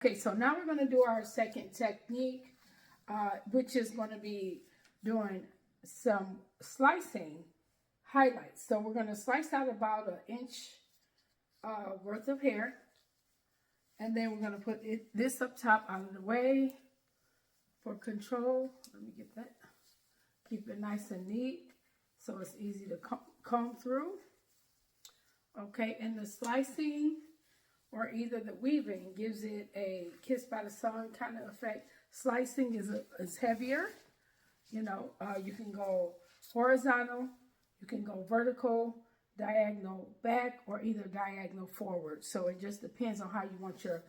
Okay, so now we're going to do our second technique, which is going to be doing some slicing highlights. So we're going to slice out about 1 inch worth of hair. And then we're going to put this up top out of the way for control. Let me get that. Keep it nice and neat so it's easy to comb through. Okay, and the slicing or either the weaving gives it a kiss by the sun kind of effect. Slicing is heavier. You know, you can go horizontal, you can go vertical, diagonal back, or either diagonal forward. So it just depends on how you want your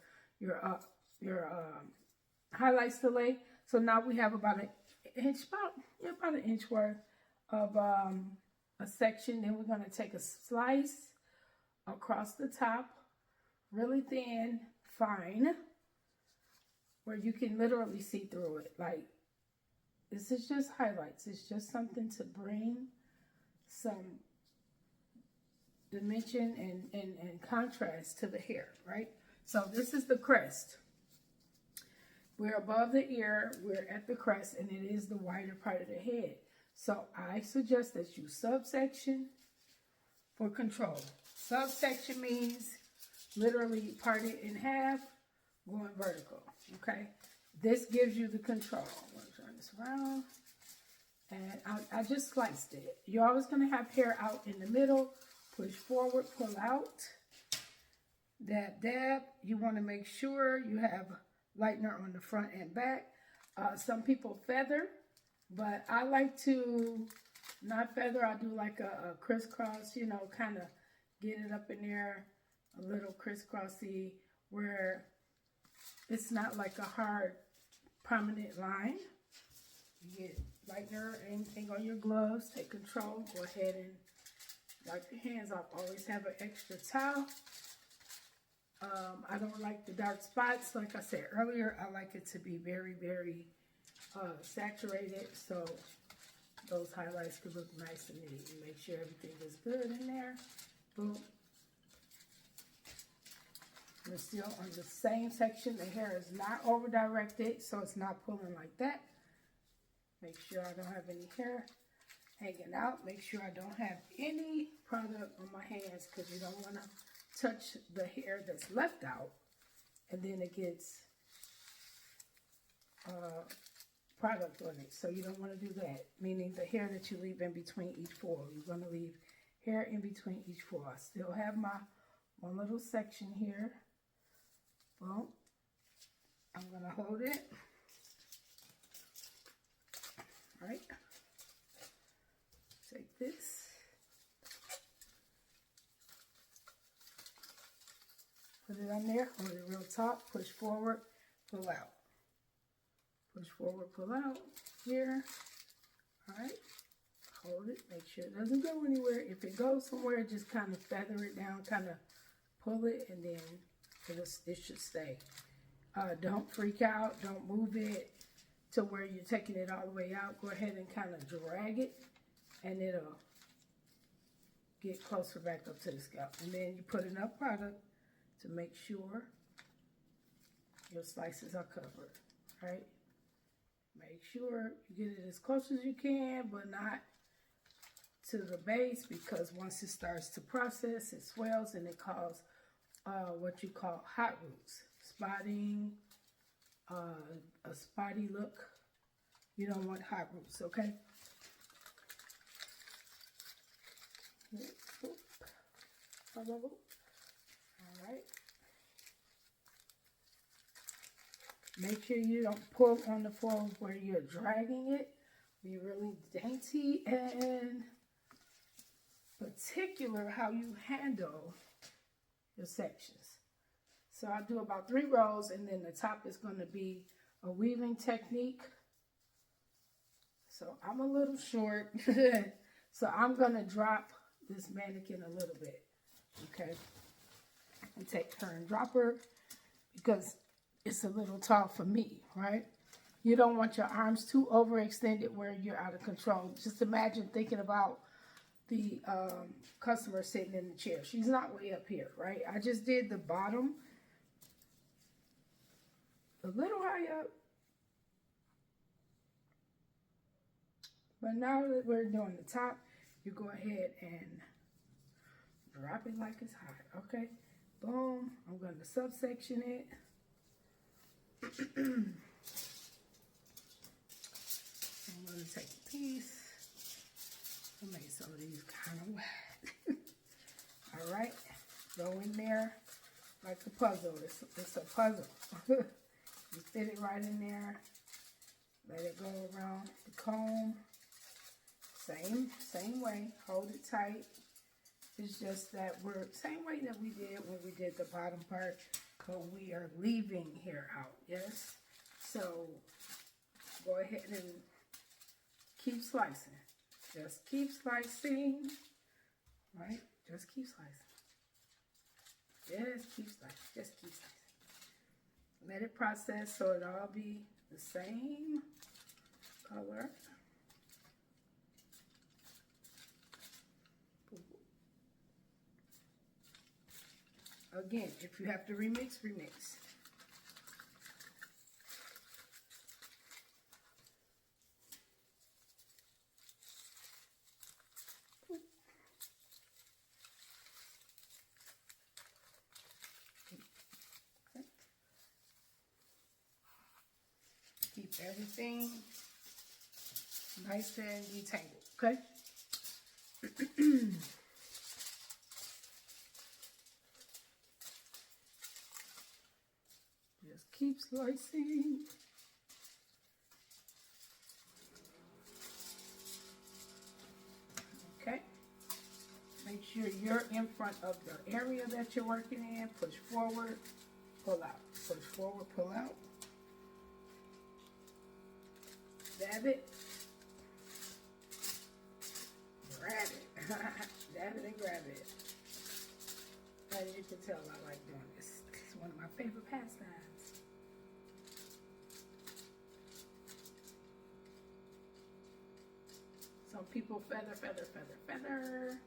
highlights to lay. So now we have about about an inch worth of a section. Then we're going to take a slice across the top, really thin, fine, where you can literally see through it. Like, this is just highlights. It's just something to bring some dimension and contrast to the hair, right? So this is the crest. We're above the ear, we're at the crest, and it is the wider part of the head. So I suggest that you subsection for control. Subsection means literally part it in half, going vertical, okay? This gives you the control. I'm going to turn this around. And I just sliced it. You're always going to have hair out in the middle. Push forward, pull out. Dab, dab. You want to make sure you have lightener on the front and back. Some people feather, but I like to not feather. I do like a crisscross, you know, kind of get it up in there, a little crisscrossy, where it's not like a hard, prominent line. You get lightener, anything on your gloves, take control. Go ahead and wipe your hands off. Always have an extra towel. I don't like the dark spots. Like I said earlier, I like it to be very, very saturated, so those highlights could look nice and neat. And make sure everything is good in there. Boom. We're still on the same section. The hair is not over directed, so it's not pulling like that. Make sure I don't have any hair hanging out. Make sure I don't have any product on my hands, because you don't want to touch the hair that's left out, and then it gets product on it. So you don't want to do that, meaning the hair that you leave in between each foil. You're going to leave hair in between each foil. I still have my one little section here. Well, I'm going to hold it. All right. Take this. Put it on there, hold it real top, push forward, pull out. Push forward, pull out here. All right. Hold it, make sure it doesn't go anywhere. If it goes somewhere, just kind of feather it down, kind of pull it, and then it should stay. Don't freak out, don't move it to where you're taking it all the way out. Go ahead and kind of drag it, and it'll get closer back up to the scalp. And then you put enough product to make sure your slices are covered, right? Make sure you get it as close as you can, but not to the base, because once it starts to process, it swells and it causes what you call hot roots, spotting, a spotty look. You don't want hot roots, okay? All right. Make sure you don't pull on the foil where you're dragging it. Be really dainty and particular how you handle your sections. So I'll do about 3 rows, and then the top is going to be a weaving technique. So I'm a little short, so I'm going to drop this mannequin a little bit, okay? And take her and drop her, because it's a little tall for me, right? You don't want your arms too overextended where you're out of control. Just imagine thinking about the customer sitting in the chair. She's not way up here, right? I just did the bottom a little high up. But now that we're doing the top, you go ahead and drop it like it's hot, okay? Boom, I'm going to subsection it. I'm going to take a piece. I made some of these kind of wet. All right, go in there like a puzzle. It's a puzzle. You fit it right in there. Let it go around the comb. Same way. Hold it tight. It's just that we're same way that we did when we did the bottom part, but we are leaving hair out. Yes. So go ahead and keep slicing. Just keep slicing. Right? Just keep slicing. Just keep slicing. Just keep slicing. Let it process so it all be the same color. Again, if you have to remix, remix. Okay. Keep everything nice and detangled, okay? Just keep slicing. Okay. Make sure you're in front of the area that you're working in. Push forward, pull out. Push forward, pull out. Dab it. Grab it. Dab it and grab it. As you can tell, I like doing this. It's one of my favorite pastimes. Some people feather.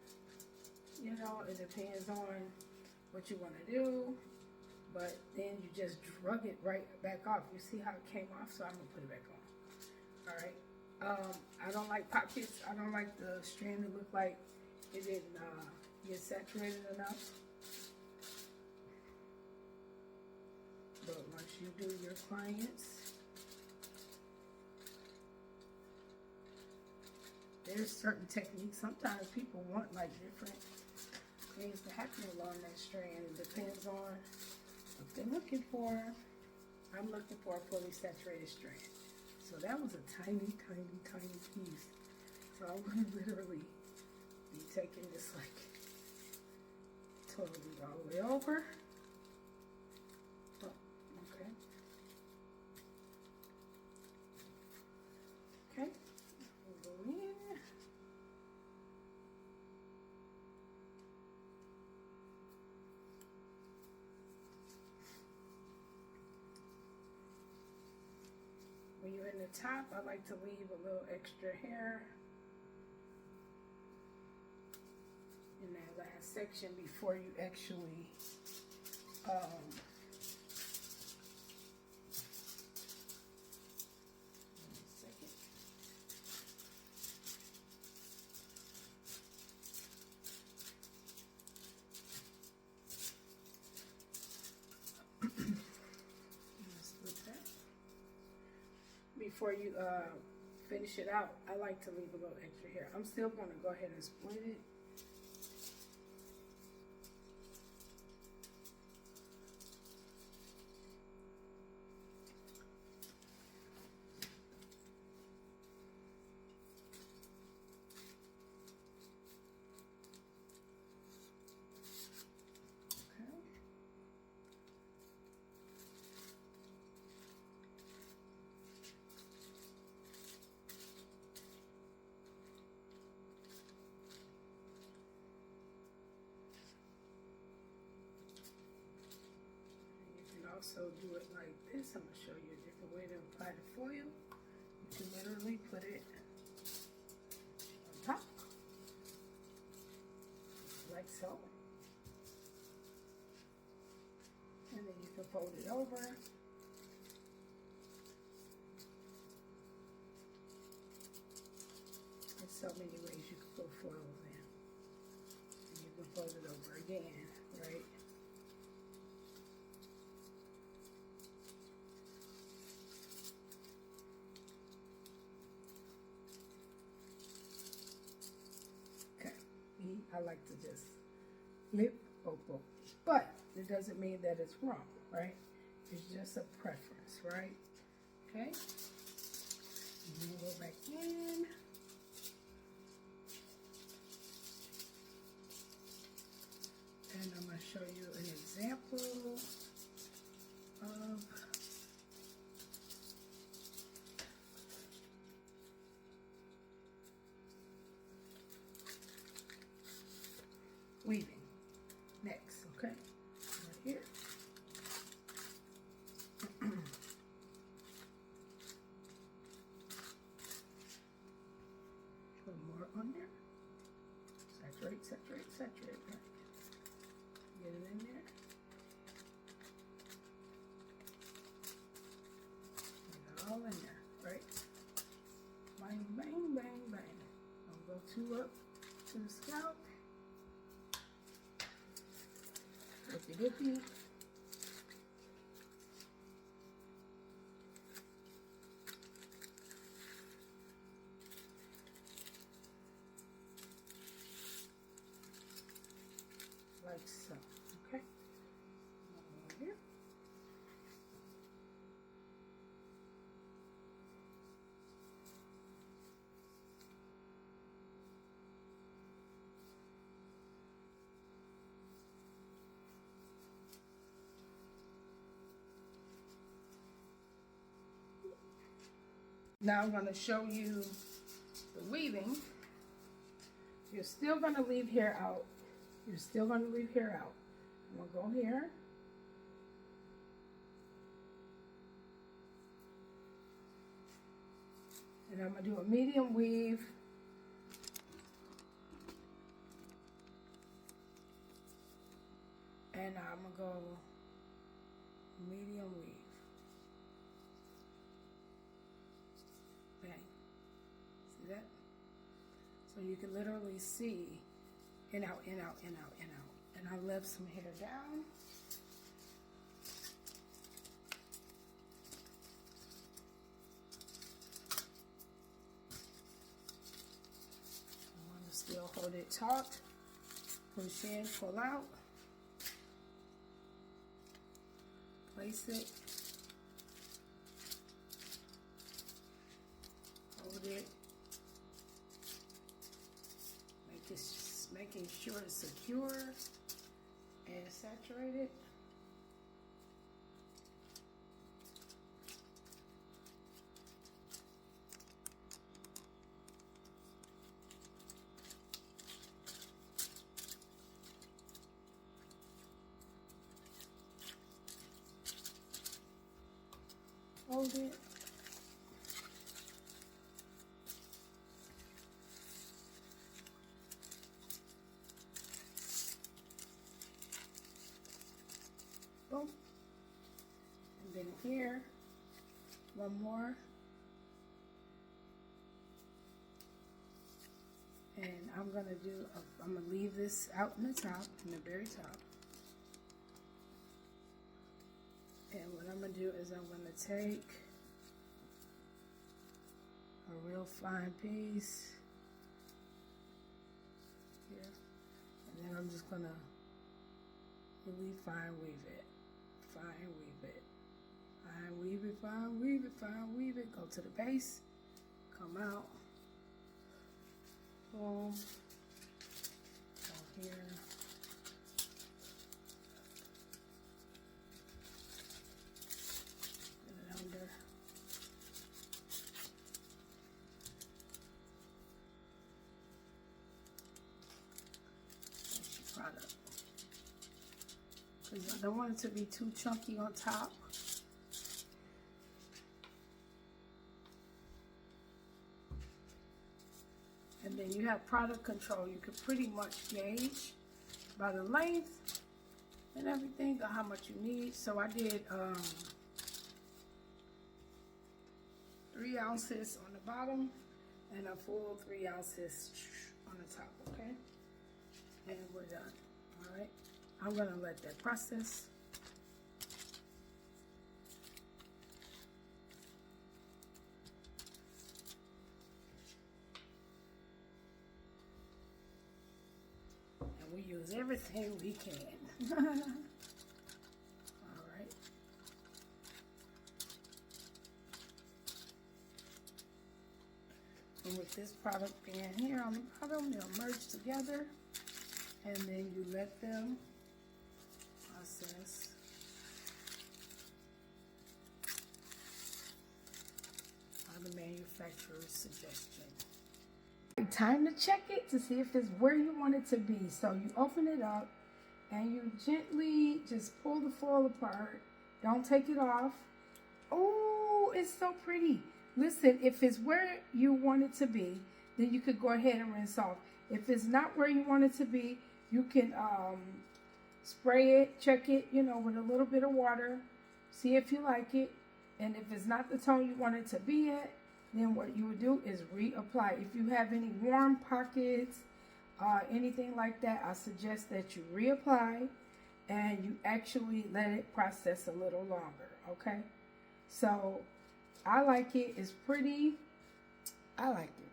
You know, it depends on what you want to do. But then you just drug it right back off. You see how it came off? So I'm going to put it back on. All right. I don't like pockets. I don't like the strand to look like it didn't get saturated enough. But once you do your clients, there's certain techniques. Sometimes people want like different things to happen along that strand. It depends on what they're looking for. I'm looking for a fully saturated strand. So that was a tiny piece. So I'm going to literally be taking this like totally all the way over. Oh, okay. Okay. We'll go in. When you're in the top, I like to leave a little extra hair in that last section before you actually before you finish it out, I like to leave a little extra hair. I'm still going to go ahead and split it. Also do it like this. I'm going to show you a different way to apply the foil. You can literally put it on top, like so. And then you can fold it over. so many ways you can put foils in. And you can fold it over again, right? Okay, me, I like to just flip, but it doesn't mean that it's wrong, right? It's just a preference, right? Okay, and then go back in. And I'm going to show you an example of weaving next, okay? Right here. Put more on there. Saturate, saturate, saturate, right? Get it in there. Get it all in there, right? Bang, bang, bang, bang. I'll go 2 up to the scalp. Dippy dippy. Like so, okay? Over here. Now I'm going to show you the weaving. You're still going to leave hair out. You're still going to leave hair out. I'm going to go here. And I'm going to do a medium weave. And I'm going to go medium weave. Bang. See that? So you can literally see in, out, in, out, in, out, in, out. And I left some hair down. I want to still hold it taut. Push in, pull out. Place it. Hold it. Making sure it's secure and saturated. Hold it. Boom. And then here, one more. And I'm gonna I'm gonna leave this out in the top, in the very top. And what I'm gonna do is I'm gonna take a real fine piece here, and then I'm just gonna really fine weave it. Fine weave it. Fine weave it, fine weave it, fine weave it. Go to the base, come out. Boom. Go here. Get it under. That's your product. Because I don't want it to be too chunky on top. And then you have product control. You can pretty much gauge by the length and everything or how much you need. So I did 3 ounces on the bottom, and a full 3 ounces on the top, okay? And we're done, all right? I'm gonna let that process. And we use everything we can. All right. And with this product being here on the bottom, they'll merge together, and then you let them process. On the manufacturer's suggestion. Time to check it to see if it's where you want it to be. So you open it up and you gently just pull the foil apart. Don't take it off. Oh, it's so pretty. Listen, if it's where you want it to be, then you could go ahead and rinse off. If it's not where you want it to be, you can spray it, check it, you know, with a little bit of water. See if you like it. And if it's not the tone you want it to be at, then what you would do is reapply. If you have any warm pockets, anything like that, I suggest that you reapply and you actually let it process a little longer, okay? So I like it. It's pretty. I like it.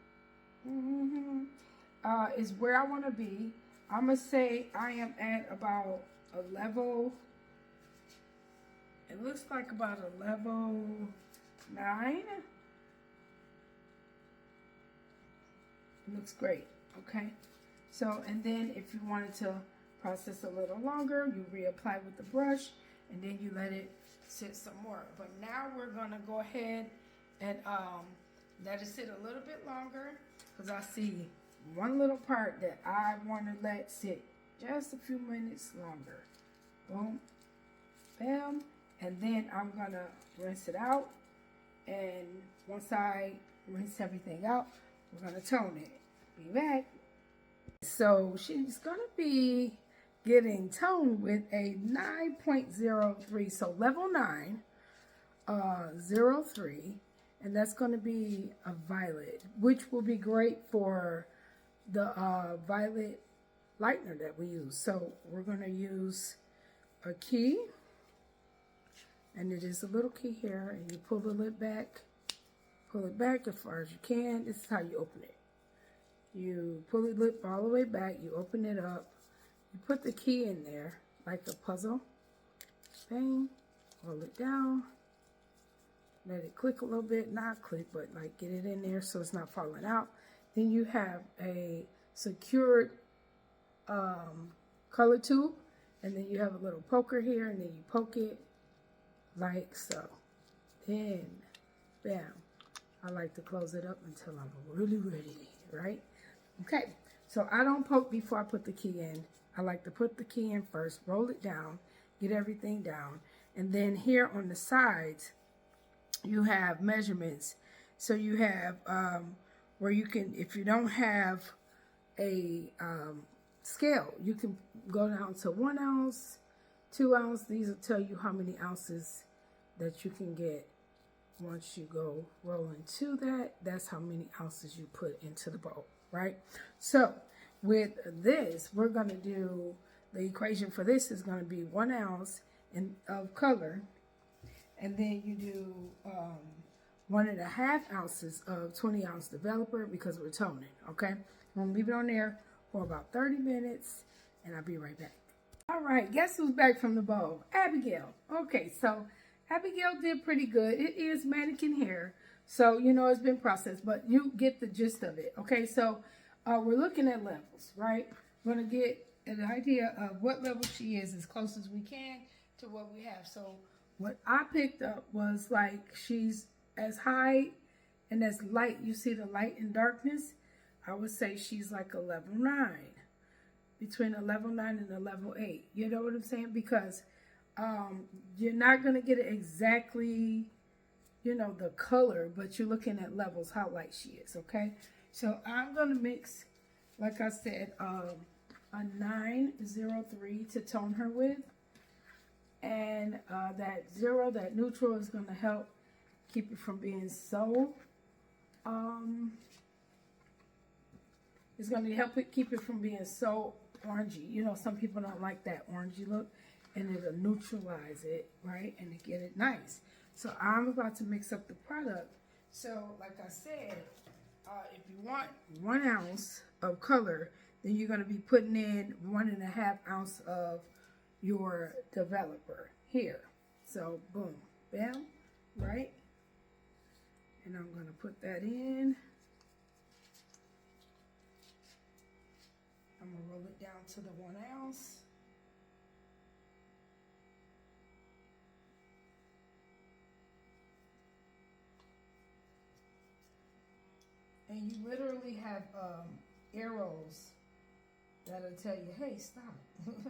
It's where I want to be. I'm going to say I am at about a level. It looks like about a level 9. It looks great. Okay. So, and then if you wanted to process a little longer, you reapply with the brush and then you let it sit some more. But now we're going to go ahead and let it sit a little bit longer because I see one little part that I want to let sit just a few minutes longer. Boom. Bam. And then I'm going to rinse it out. And once I rinse everything out, we're going to tone it. Be back. So she's going to be getting toned with a 9.03. So level 9, 03. And that's going to be a violet, which will be great for the violet lightener that we use. So we're going to use a key. And it is a little key here, and you pull the lid back, pull it back as far as you can. This is how you open it. You pull the lid all the way back, you open it up, you put the key in there like a puzzle. Bang, roll it down, let it click a little bit, not click, but like get it in there so it's not falling out. Then you have a secured color tube, and then you have a little poker here, and then you poke it like so. Then, bam. I like to close it up until I'm really ready, right? Okay, so I don't poke before I put the key in. I like to put the key in first, roll it down, get everything down. And then here on the sides, you have measurements. So you have where you can, if you don't have a scale, you can go down to 1 ounce, 2 ounce. These will tell you how many ounces that you can get once you go roll into that. That's how many ounces you put into the bowl, right? So with this, we're going to do, the equation for this is going to be 1 ounce of color, and then you do 1.5 ounces of 20 ounce developer because we're toning, okay? I'm going to leave it on there for about 30 minutes, and I'll be right back. All right, guess who's back from the bowl? Abigail. Okay, so Abigail did pretty good. It is mannequin hair, so you know it's been processed, but you get the gist of it. Okay, so we're looking at levels, right? We're going to get an idea of what level she is as close as we can to what we have. So what I picked up was like she's as high and as light. You see the light and darkness? I would say she's like a level 9. Between a level 9 and a level 8. You know what I'm saying? Because you're not going to get it exactly, you know, the color, but you're looking at levels, how light she is, okay? So I'm going to mix, like I said, a 903 to tone her with. And that 0, that neutral, is going to help keep it from being so It's going to help it keep it from being so orangey. You know, some people don't like that orangey look, and it'll neutralize it, right? And to get it nice. So I'm about to mix up the product. So like I said, if you want 1 ounce of color, then you're going to be putting in 1.5 ounces of your developer here. So boom, bam, right? And I'm going to put that in. I'm going to roll it down to the 1 ounce. And you literally have arrows that'll tell you, hey, stop. Okay?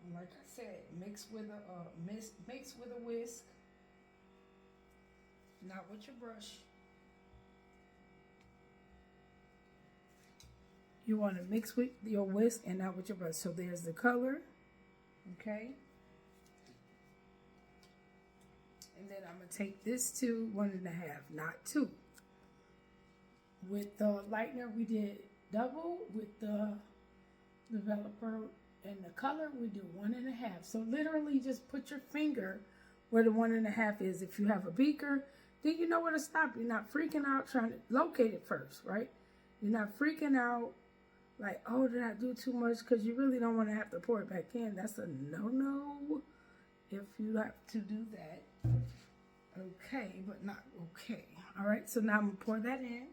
And like I said, mix with a whisk, not with your brush. You want to mix with your whisk and not with your brush. So there's the color, okay? And then I'm going to take this to 1.5, not 2. With the lightener, we did double. With the developer and the color, we do 1.5. So literally just put your finger where the 1.5 is. If you have a beaker, then you know where to stop. You're not freaking out trying to locate it first, right? You're not freaking out like, oh, did I do too much? Because you really don't want to have to pour it back in. That's a no-no if you have to do that. Okay, but not okay. All right, so now I'm going to pour that in.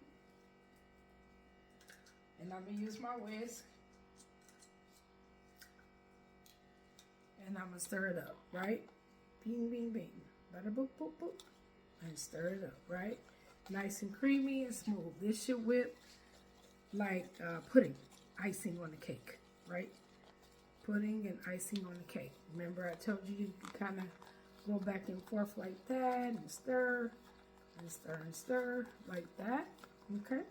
And I'm going to use my whisk. And I'm going to stir it up, right? Bing, bing, bing. Butter, boop, boop, boop. And stir it up, right? Nice and creamy and smooth. This should whip like pudding, icing on the cake, right? Pudding and icing on the cake. Remember I told you you can kind of go back and forth like that and stir and stir and stir like that, okay?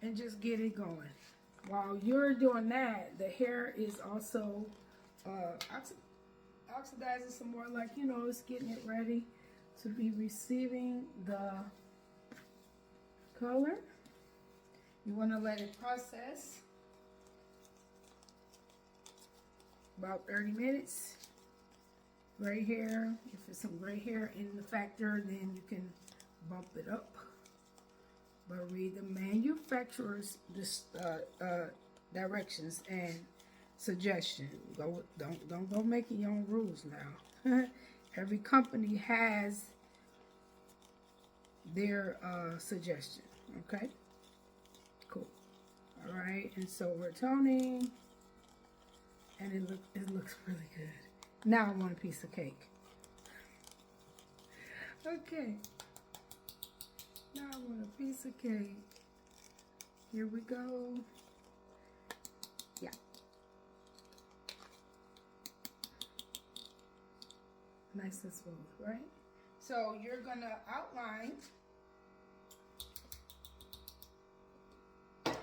And just get it going. While you're doing that, the hair is also oxidizing some more, like, you know, it's getting it ready to be receiving the color. You want to let it process about 30 minutes. Gray hair, if there's some gray hair in the factor, then you can bump it up. But read the manufacturer's directions and suggestions. Don't go making your own rules now. Every company has their suggestion. Okay. Cool. All right, and so we're toning, and it looks really good. Now I want a piece of cake. Okay. Now I want a piece of cake. Here we go. Yeah. Nice and smooth, right? So you're gonna outline the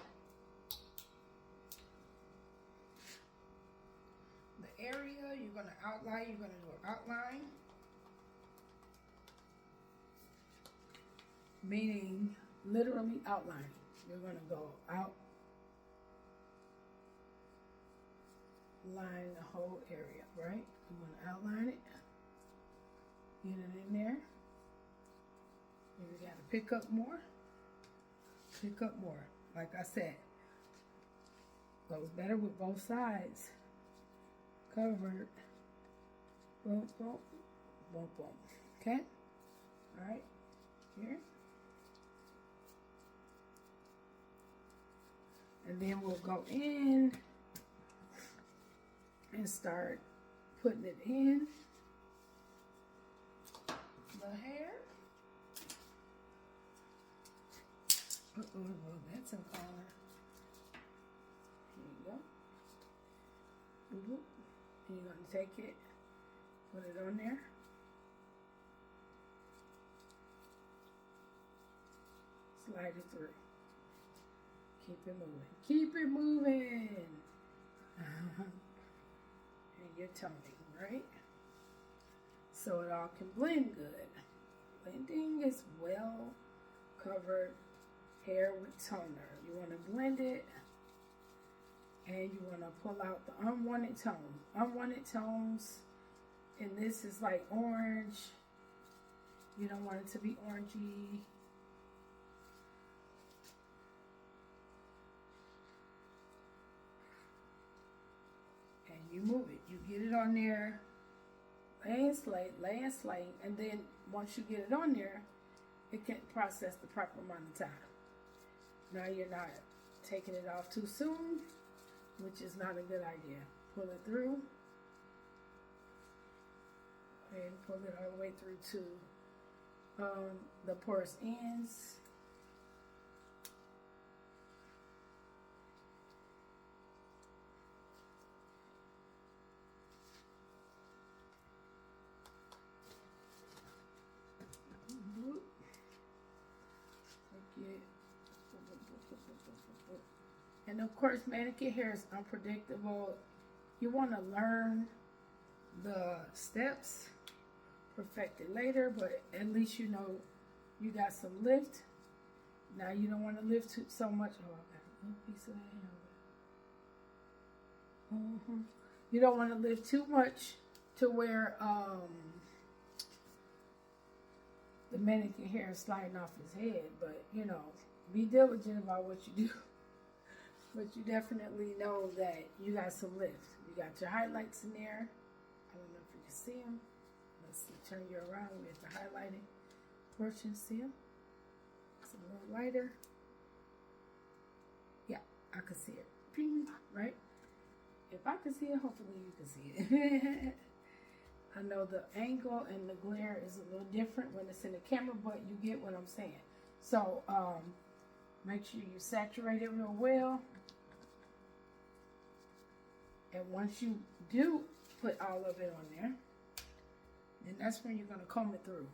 area. You're gonna outline. You're gonna do an outline, meaning literally outline. You're gonna go out, line the whole area, right? You wanna outline it, get it in there. And you gotta pick up more. Pick up more. Like I said, goes better with both sides covered. Boom, boom, boom, boom. Okay? All right, here. And then we'll go in and start putting it in the hair. That's a color. Here you go. And you're going to take it, put it on there. Slide it through. Keep it moving. Keep it moving. And your toning, right? So it all can blend good. Blending is well covered hair with toner. You want to blend it, and you want to pull out the unwanted tones. Unwanted tones, and this is like orange. You don't want it to be orangey. And you move it. You get it on there, lay and slate, and then once you get it on there, it can process the proper amount of time. Now you're not taking it off too soon, which is not a good idea. Pull it through, and pull it all the way through to the porous ends. And of course, manicure hair is unpredictable. You want to learn the steps, perfect it later, but at least you know you got some lift. Now you don't want to lift so much. Oh, I got a little piece of that hair. You don't want to lift too much to where the manicure hair is sliding off his head, but you know, be diligent about what you do. But you definitely know that you got some lift. You got your highlights in there. I don't know if you can see them. Let's see, turn you around with the highlighting portion. See them? It's a little lighter. Yeah, I can see it. Ping, right? If I can see it, hopefully you can see it. I know the angle and the glare is a little different when it's in the camera, but you get what I'm saying. So, make sure you saturate it real well. And once you do put all of it on there, then that's when you're going to comb it through.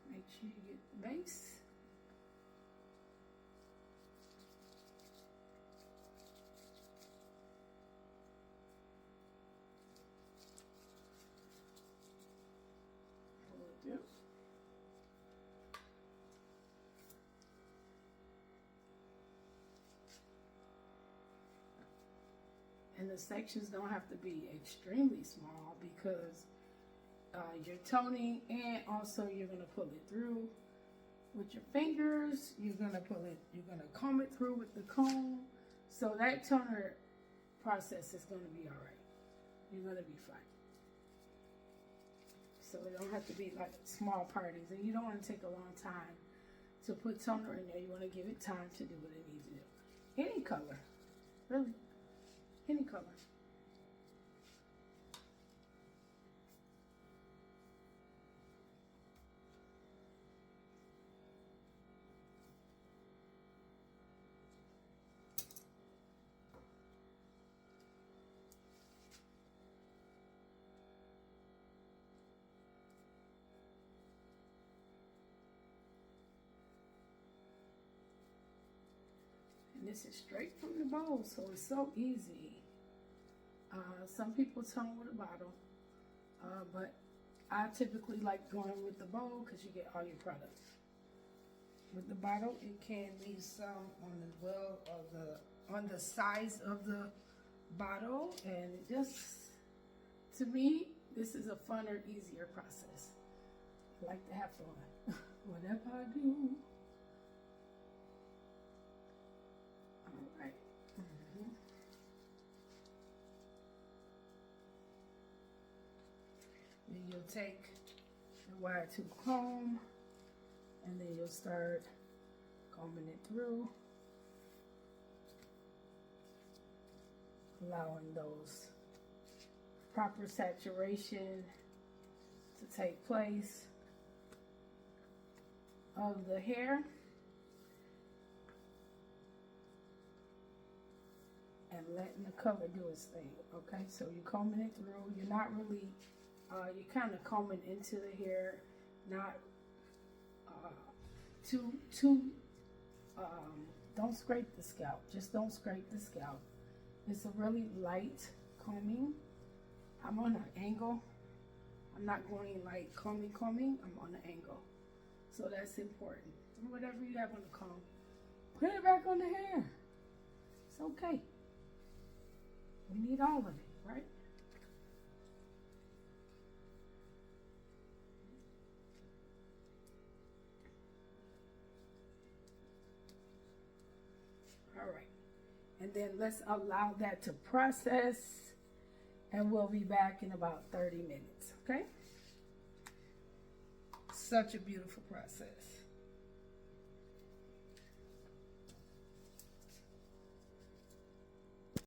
Make sure you get the base. Pull it through. And the sections don't have to be extremely small because you're toning, and also you're going to pull it through with your fingers. You're going to comb it through with the comb. So that toner process is going to be all right. You're going to be fine. So it don't have to be like small parties, and you don't want to take a long time to put toner in there. You want to give it time to do what it needs to do. Any color, really, any color. This is straight from the bowl, so it's so easy. Some people tone with a bottle, but I typically like going with the bowl because you get all your products. With the bottle, it can leave some on the size of the bottle, and it just, to me, this is a funner, easier process. I like to have fun. Whatever I do. Alright. Then you'll take the wire tooth comb, and then you'll start combing it through, allowing those proper saturation to take place. of the hair. And letting the color do its thing, okay? So you're combing it through. You're not really, you're kind of combing into the hair, not don't scrape the scalp. Just don't scrape the scalp. It's a really light combing. I'm on an angle. I'm not going like combing. I'm on an angle. So that's important. Whatever you have on the comb, put it back on the hair. It's okay. We need all of it, right? All right. And then let's allow that to process, and we'll be back in about 30 minutes, okay? Such a beautiful process.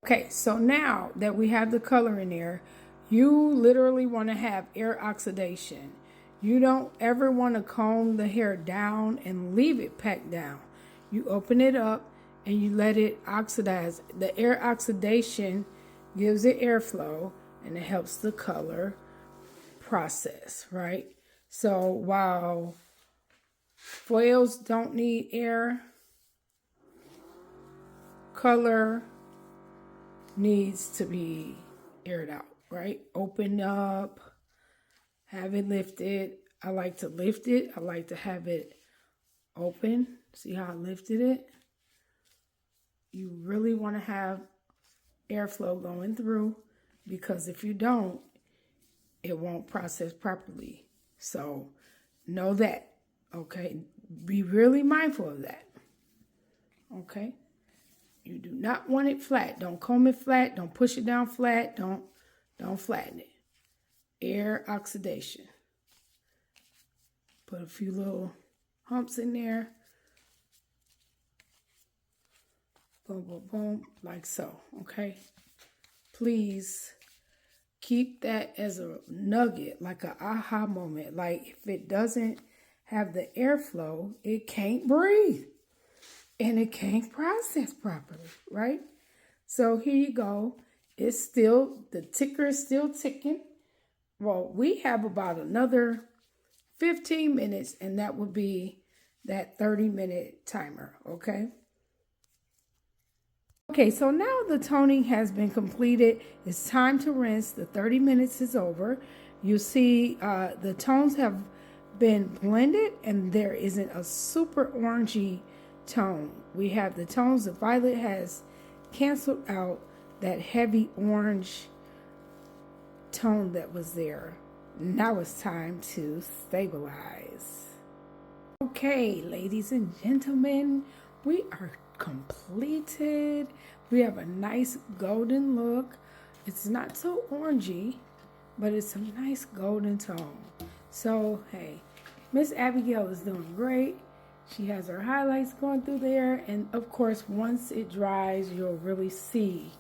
Okay, so now that we have the color in there, you literally want to have air oxidation. You don't ever want to comb the hair down and leave it packed down. You open it up and you let it oxidize. The air oxidation gives it airflow and it helps the color process, right? So while foils don't need air, color needs to be aired out, right? Open up, have it lifted. I like to lift it. I like to have it open. See how I lifted it? You really want to have airflow going through, because if you don't, it won't process properly. So know that, okay? Be really mindful of that, okay? You do not want it flat. Don't comb it flat. Don't push it down flat. Don't flatten it. Air oxidation. Put a few little humps in there. Boom, boom, boom, like so, okay? Please keep that as a nugget, like an aha moment. Like if it doesn't have the airflow, it can't breathe. And it can't process properly, right? So here you go. It's still, the ticker is still ticking. Well, we have about another 15 minutes, and that would be that 30-minute timer, okay? Okay, so now the toning has been completed. It's time to rinse. The 30 minutes is over. You see the tones have been blended, and there isn't a super orangey tone. We have the tones. The violet has canceled out that heavy orange tone that was there. Now it's time to stabilize. Okay, ladies and gentlemen, we are completed. We have a nice golden look. It's not so orangey, but it's a nice golden tone. So hey, Miss Abigail is doing great. She has her highlights going through there, and of course once it dries you'll really see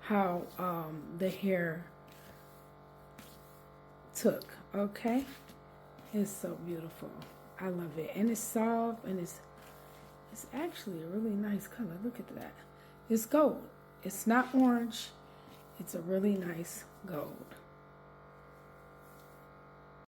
how the hair took. Okay, it's so beautiful. I love it, and it's soft, and it's actually a really nice color. Look at that. It's gold. It's not orange. It's a really nice gold.